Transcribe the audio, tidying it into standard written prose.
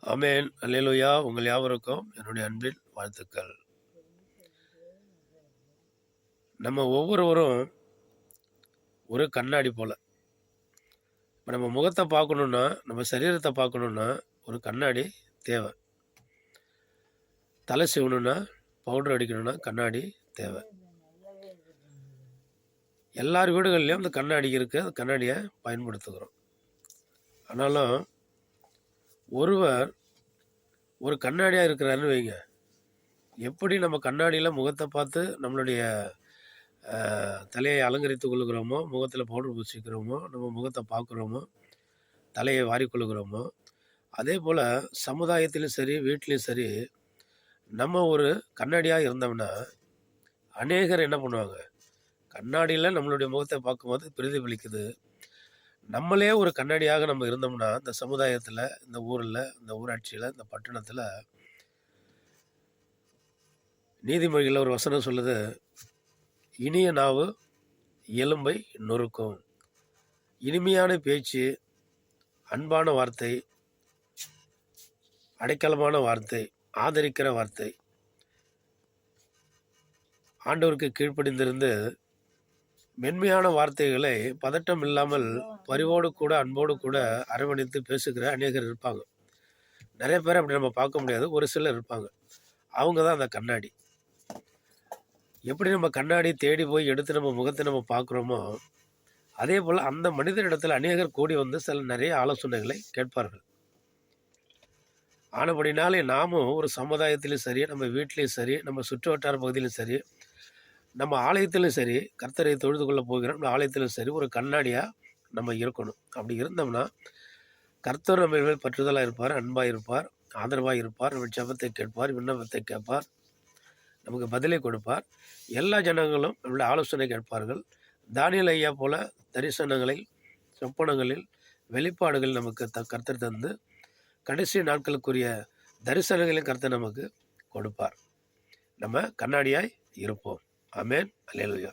ஆமென். அல்லேலூயா. உங்கள் யாவருக்கும் என்னுடைய அன்பின் வாழ்த்துக்கள். நம்ம ஒவ்வொருவரும் ஒரு கண்ணாடி போல. இப்ப நம்ம முகத்த பார்க்கணும்னா, நம்ம சரீரத்த பார்க்கணும்னா, ஒரு கண்ணாடி தேவை. தலை சீவணும்னா, பவுடர் அடிக்கணும்னா கண்ணாடி தேவை. எல்லார் வீடுகள்லையும் அந்த கண்ணாடி இருக்கு. அந்த கண்ணாடிய பயன்படுத்துகிறோம். ஆனாலும் ஒருவர் ஒரு கண்ணாடியா இருக்கிறாருன்னு வைங்க. எப்படி நம்ம கண்ணாடியில முகத்த பார்த்து நம்மளுடைய தலையை அலங்கரித்துக் கொள்ளுகிறோமோ, முகத்தில பவுடர் பூசிக்கிறோமோ, நம்ம முகத்த பார்க்குறோமோ, தலையை வாரிக்கொள்ளுகிறோமோ, அதேபோல சமுதாயத்திலும் சரி, வீட்லயும் சரி, நம்ம ஒரு கண்ணாடியா இருந்தோம்னா, அநேகர் என்ன பண்ணுவாங்க? கண்ணாடியில நம்மளுடைய முகத்த பார்க்கும்போது பிரதிபலிக்குது. நம்மளே ஒரு கண்ணாடியாக நம்ம இருந்தோம்னா, இந்த சமுதாயத்தில, இந்த ஊர்ல, இந்த ஊராட்சியில, இந்த பட்டணத்தில நீதிமொழிகள்ல ஒரு வசனம் சொல்லுது, "இனிய நாவு எலும்பை நொறுக்கும்." இனிமையான பேச்சு, அன்பான வார்த்தை, அடைக்கலமான வார்த்தை, ஆதரிக்கிற வார்த்தை, ஆண்டவருக்கு கீழ்ப்படிந்திருந்து மென்மையான வார்த்தைகளை பதட்டம் இல்லாமல் பரிவோடு கூட, அன்போடு கூட அரவணைத்து பேசுகிற அநேகர் இருப்பாங்க. நிறைய பேர் அப்படி நம்ம பார்க்க முடியாது. ஒரு சிலர் இருப்பாங்க. அவங்க தான் அந்த கண்ணாடி. எப்படி நம்ம கண்ணாடி தேடி போய் எடுத்து நம்ம முகத்தை நம்ம பார்க்குறோமோ, அதே போல் அந்த மனிதனிடத்தில் அநேகர் கூடி வந்து சில நிறைய ஆலோசனைகளை கேட்பார்கள். ஆனபடினாலே நாமும் ஒரு சமுதாயத்திலும் சரி, நம்ம வீட்டிலையும் சரி, நம்ம சுற்று வட்டார பகுதியிலும் சரி, நம்ம ஆலயத்திலும் சரி, கர்த்தரை தொழுது கொள்ள போகிறோம் நம்ம ஆலயத்திலும் சரி, ஒரு கண்ணாடியாக நம்ம இருக்கணும். அப்படி இருந்தோம்னா கர்த்தர் நம்ம மேல் பற்றுதலாக இருப்பார், அன்பாக இருப்பார், ஆதரவாக இருப்பார், நம்ம ஜெபத்தை கேட்பார், விண்ணப்பத்தை கேட்பார், நமக்கு பதிலை கொடுப்பார். எல்லா ஜனங்களும் நம்மளுடைய ஆலோசனை கேட்பார்கள். தானியேல் ஐயா போல தரிசனங்களில், சொப்பனங்களில், வெளிப்பாடுகள் நமக்கு கர்த்தர் தந்து கடைசி நாட்களுக்குரிய தரிசனங்களையும் கர்த்தர் நமக்கு கொடுப்பார். நம்ம கண்ணாடியாய் இருப்போம். ஆமென். அல்லேலூயா.